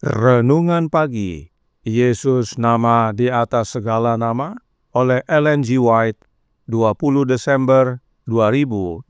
Renungan Pagi, Yesus Nama di Atas Segala Nama, oleh Ellen G. White, 20 Desember 2024.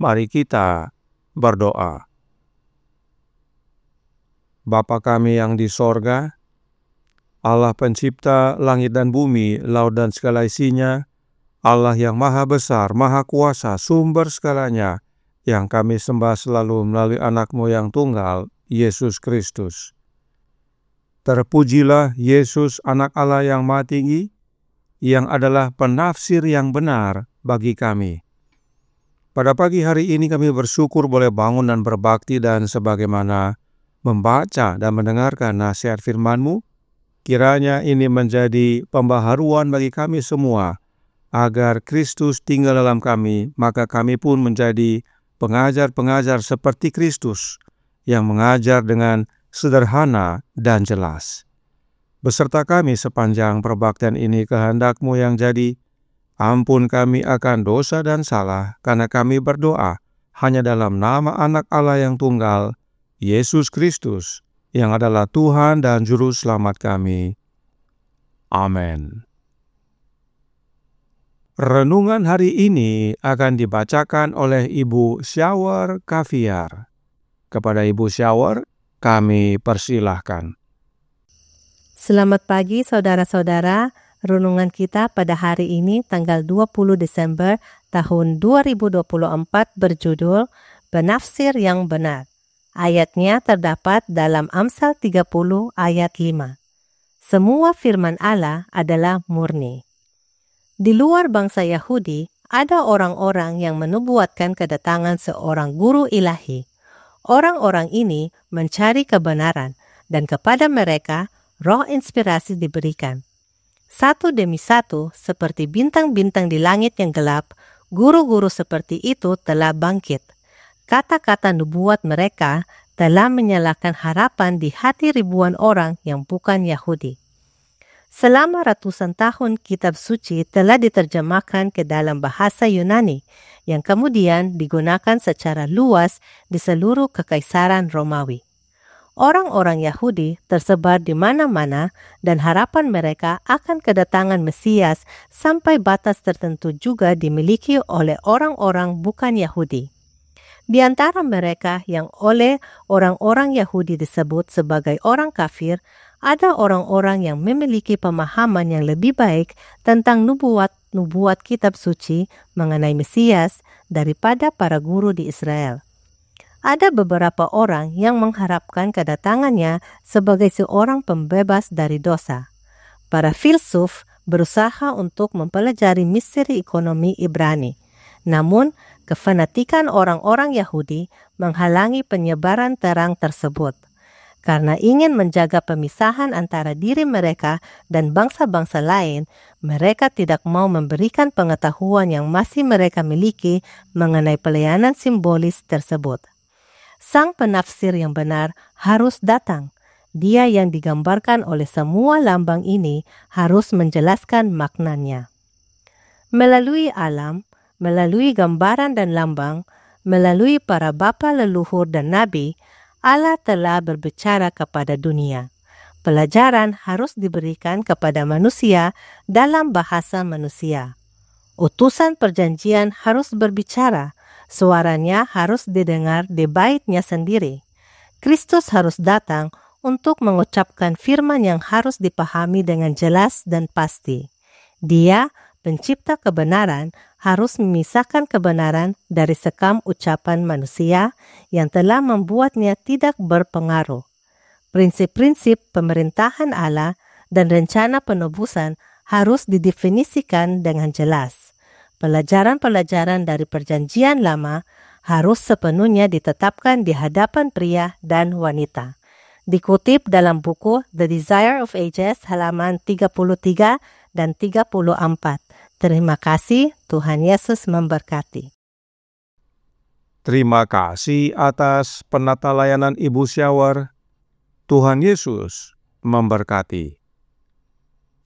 Mari kita berdoa. Bapa kami yang di sorga, Allah pencipta langit dan bumi, laut dan segala isinya, Allah yang maha besar, maha kuasa, sumber segalanya, yang kami sembah selalu melalui anak-Mu yang tunggal, Yesus Kristus. Terpujilah Yesus, anak Allah yang Maha Tinggi, yang adalah penafsir yang benar bagi kami. Pada pagi hari ini kami bersyukur boleh bangun dan berbakti, dan sebagaimana membaca dan mendengarkan nasihat firman-Mu, kiranya ini menjadi pembaharuan bagi kami semua, agar Kristus tinggal dalam kami, maka kami pun menjadi pengajar-pengajar seperti Kristus, yang mengajar dengan sederhana dan jelas. Beserta kami sepanjang perbaktian ini, kehendak-Mu yang jadi. Ampun kami akan dosa dan salah, karena kami berdoa hanya dalam nama Anak Allah yang tunggal, Yesus Kristus, yang adalah Tuhan dan Juru Selamat kami. Amin. Renungan hari ini akan dibacakan oleh Ibu Shower Kaviar. Kepada Ibu Shower, kami persilahkan. Selamat pagi saudara-saudara. Renungan kita pada hari ini tanggal 20 Desember tahun 2024 berjudul Penafsir yang Benar. Ayatnya terdapat dalam Amsal 30 ayat 5. Semua firman Allah adalah murni. Di luar bangsa Yahudi, ada orang-orang yang menubuatkan kedatangan seorang guru ilahi. Orang-orang ini mencari kebenaran, dan kepada mereka roh inspirasi diberikan. Satu demi satu, seperti bintang-bintang di langit yang gelap, guru-guru seperti itu telah bangkit. Kata-kata nubuat mereka telah menyalakan harapan di hati ribuan orang yang bukan Yahudi. Selama ratusan tahun, kitab suci telah diterjemahkan ke dalam bahasa Yunani, yang kemudian digunakan secara luas di seluruh kekaisaran Romawi. Orang-orang Yahudi tersebar di mana-mana, dan harapan mereka akan kedatangan Mesias sampai batas tertentu juga dimiliki oleh orang-orang bukan Yahudi. Di antara mereka yang oleh orang-orang Yahudi disebut sebagai orang kafir, ada orang-orang yang memiliki pemahaman yang lebih baik tentang nubuat kitab suci mengenai Mesias daripada para guru di Israel. Ada beberapa orang yang mengharapkan kedatangannya sebagai seorang pembebas dari dosa. Para filsuf berusaha untuk mempelajari misteri ekonomi Ibrani. Namun, kefanatikan orang-orang Yahudi menghalangi penyebaran terang tersebut. Karena ingin menjaga pemisahan antara diri mereka dan bangsa-bangsa lain, mereka tidak mau memberikan pengetahuan yang masih mereka miliki mengenai pelayanan simbolis tersebut. Sang penafsir yang benar harus datang. Dia yang digambarkan oleh semua lambang ini harus menjelaskan maknanya. Melalui alam, melalui gambaran dan lambang, melalui para bapa leluhur dan nabi, Allah telah berbicara kepada dunia. Pelajaran harus diberikan kepada manusia dalam bahasa manusia. Utusan perjanjian harus berbicara. Suaranya harus didengar di baitnya sendiri. Kristus harus datang untuk mengucapkan firman yang harus dipahami dengan jelas dan pasti. Dia, pencipta kebenaran, harus memisahkan kebenaran dari sekam ucapan manusia yang telah membuatnya tidak berpengaruh. Prinsip-prinsip pemerintahan Allah dan rencana penebusan harus didefinisikan dengan jelas. Pelajaran-pelajaran dari perjanjian lama harus sepenuhnya ditetapkan di hadapan pria dan wanita. Dikutip dalam buku The Desire of Ages halaman 33 dan 34. Terima kasih, Tuhan Yesus memberkati. Terima kasih atas penata layanan Ibu Shower. Tuhan Yesus memberkati.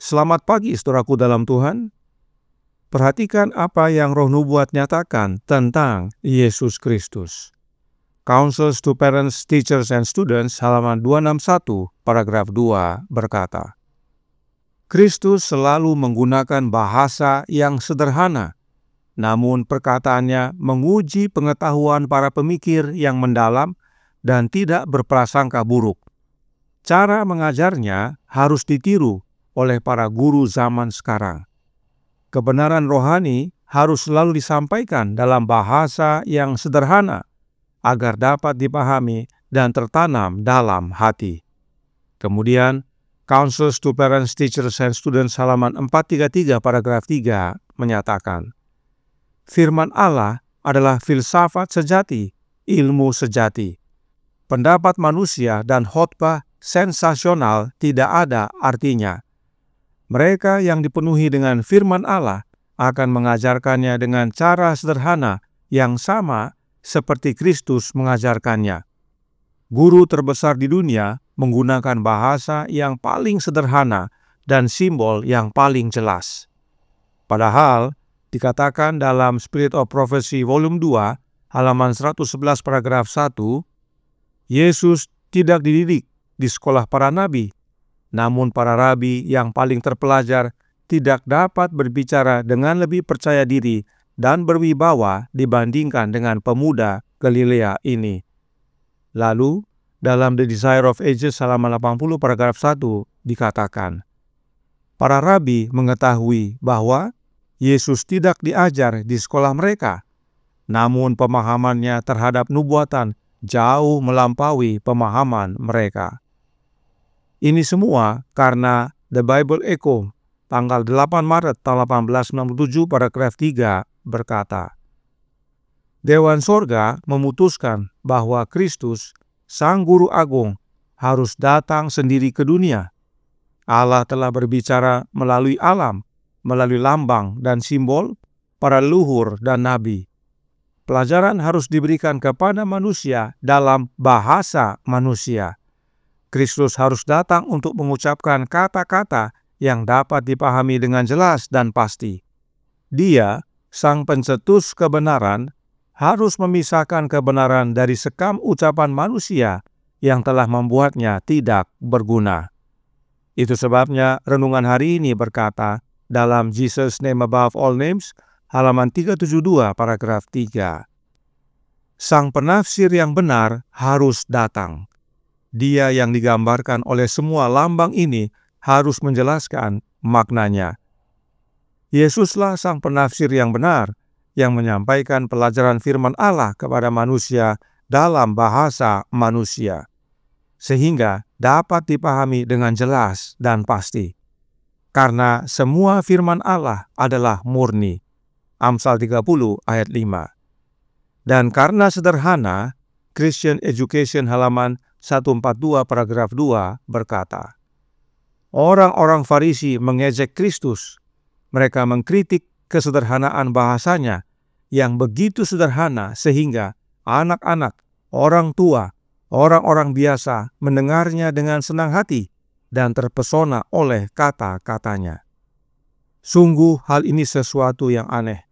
Selamat pagi saudaraku dalam Tuhan. Perhatikan apa yang Roh Nubuat nyatakan tentang Yesus Kristus. Counsels to Parents, Teachers, and Students halaman 261 paragraf 2 berkata, Kristus selalu menggunakan bahasa yang sederhana, namun perkataannya menguji pengetahuan para pemikir yang mendalam dan tidak berprasangka buruk. Cara mengajarnya harus ditiru oleh para guru zaman sekarang. Kebenaran rohani harus selalu disampaikan dalam bahasa yang sederhana agar dapat dipahami dan tertanam dalam hati. Kemudian, Counsels to Parents, Teachers, and Students halaman 433 paragraf 3 menyatakan, Firman Allah adalah filsafat sejati, ilmu sejati. Pendapat manusia dan khotbah sensasional tidak ada artinya. Mereka yang dipenuhi dengan firman Allah akan mengajarkannya dengan cara sederhana yang sama seperti Kristus mengajarkannya. Guru terbesar di dunia menggunakan bahasa yang paling sederhana dan simbol yang paling jelas. Padahal, dikatakan dalam Spirit of Prophecy volume 2, halaman 111 paragraf 1, Yesus tidak dididik di sekolah para nabi, namun para rabi yang paling terpelajar tidak dapat berbicara dengan lebih percaya diri dan berwibawa dibandingkan dengan pemuda Galilea ini. Lalu, dalam The Desire of Ages halaman 80 paragraf 1 dikatakan, para rabi mengetahui bahwa Yesus tidak diajar di sekolah mereka, namun pemahamannya terhadap nubuatan jauh melampaui pemahaman mereka. Ini semua karena The Bible Echo tanggal 8 Maret tahun 1867 paragraf 3 berkata, Dewan Sorga memutuskan bahwa Kristus, Sang Guru Agung, harus datang sendiri ke dunia. Allah telah berbicara melalui alam, melalui lambang dan simbol, para leluhur dan nabi. Pelajaran harus diberikan kepada manusia dalam bahasa manusia. Kristus harus datang untuk mengucapkan kata-kata yang dapat dipahami dengan jelas dan pasti. Dia, Sang Pencetus kebenaran, harus memisahkan kebenaran dari sekam ucapan manusia yang telah membuatnya tidak berguna. Itu sebabnya renungan hari ini berkata dalam Jesus Name Above All Names, halaman 372 paragraf 3. Sang penafsir yang benar harus datang. Dia yang digambarkan oleh semua lambang ini harus menjelaskan maknanya. Yesuslah sang penafsir yang benar, yang menyampaikan pelajaran firman Allah kepada manusia dalam bahasa manusia, sehingga dapat dipahami dengan jelas dan pasti. Karena semua firman Allah adalah murni. Amsal 30 ayat 5. Dan karena sederhana, Christian Education halaman 142 paragraf 2 berkata, orang-orang Farisi mengejek Kristus. Mereka mengkritik kesederhanaan bahasanya yang begitu sederhana sehingga anak-anak, orang tua, orang-orang biasa mendengarnya dengan senang hati dan terpesona oleh kata-katanya. Sungguh hal ini sesuatu yang aneh.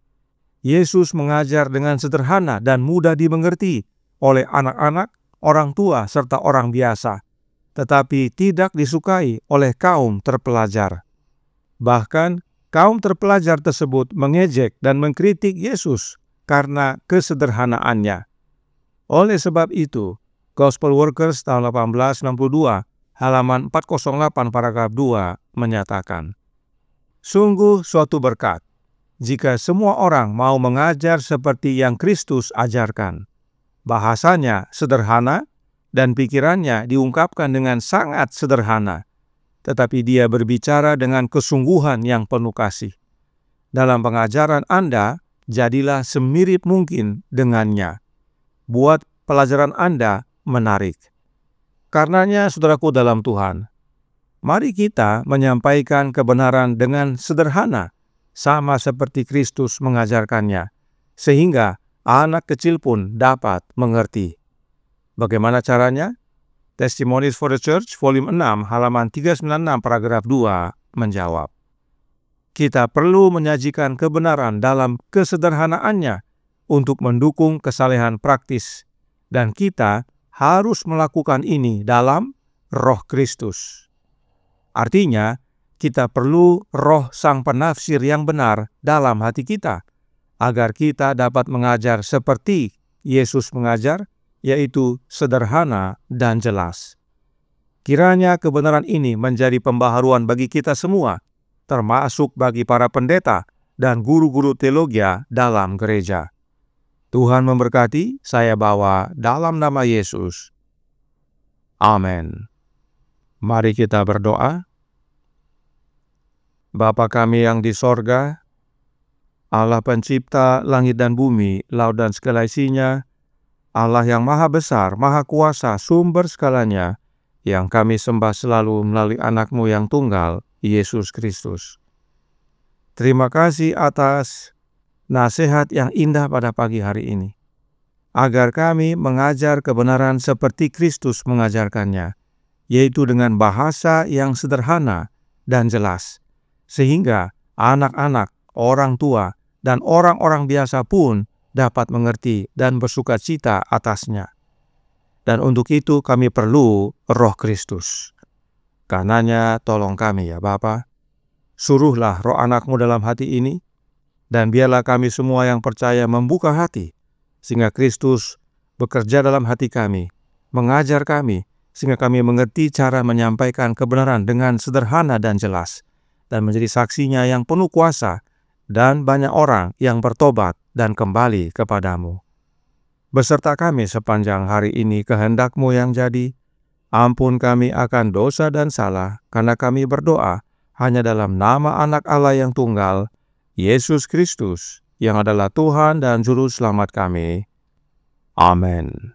Yesus mengajar dengan sederhana dan mudah dimengerti oleh anak-anak, orang tua, serta orang biasa, tetapi tidak disukai oleh kaum terpelajar. Bahkan, kaum terpelajar tersebut mengejek dan mengkritik Yesus karena kesederhanaannya. Oleh sebab itu, Gospel Workers tahun 1862, halaman 408 paragraf 2 menyatakan, sungguh suatu berkat jika semua orang mau mengajar seperti yang Kristus ajarkan. Bahasanya sederhana dan pikirannya diungkapkan dengan sangat sederhana, tetapi dia berbicara dengan kesungguhan yang penuh kasih. Dalam pengajaran Anda, jadilah semirip mungkin dengannya. Buat pelajaran Anda menarik. Karenanya, saudaraku dalam Tuhan, mari kita menyampaikan kebenaran dengan sederhana, sama seperti Kristus mengajarkannya, sehingga anak kecil pun dapat mengerti. Bagaimana caranya? Testimonies for the Church, volume 6, halaman 396, paragraf 2, menjawab. Kita perlu menyajikan kebenaran dalam kesederhanaannya untuk mendukung kesalehan praktis Dan kita harus melakukan ini dalam Roh Kristus. Artinya, kita perlu roh sang penafsir yang benar dalam hati kita, agar kita dapat mengajar seperti Yesus mengajar, yaitu sederhana dan jelas. Kiranya kebenaran ini menjadi pembaharuan bagi kita semua, termasuk bagi para pendeta dan guru-guru teologi dalam gereja. Tuhan memberkati, saya bawa dalam nama Yesus. Amin. Mari kita berdoa. Bapa kami yang di sorga, Allah pencipta langit dan bumi, laut dan segala isinya, Allah yang maha besar, maha kuasa, sumber segalanya, yang kami sembah selalu melalui anak-Mu yang tunggal, Yesus Kristus. Terima kasih atas nasihat yang indah pada pagi hari ini, agar kami mengajar kebenaran seperti Kristus mengajarkannya, yaitu dengan bahasa yang sederhana dan jelas, sehingga anak-anak, orang tua, dan orang-orang biasa pun dapat mengerti dan bersukacita atasnya. Dan untuk itu kami perlu Roh Kristus. Karenanya tolong kami ya Bapa, suruhlah roh anak-Mu dalam hati ini, dan biarlah kami semua yang percaya membuka hati, sehingga Kristus bekerja dalam hati kami, mengajar kami, sehingga kami mengerti cara menyampaikan kebenaran dengan sederhana dan jelas, dan menjadi saksinya yang penuh kuasa, dan banyak orang yang bertobat dan kembali kepadamu. Beserta kami sepanjang hari ini kehendak-Mu yang jadi, ampun kami akan dosa dan salah, karena kami berdoa hanya dalam nama Anak Allah yang tunggal, Yesus Kristus, yang adalah Tuhan dan Juru Selamat kami. Amin.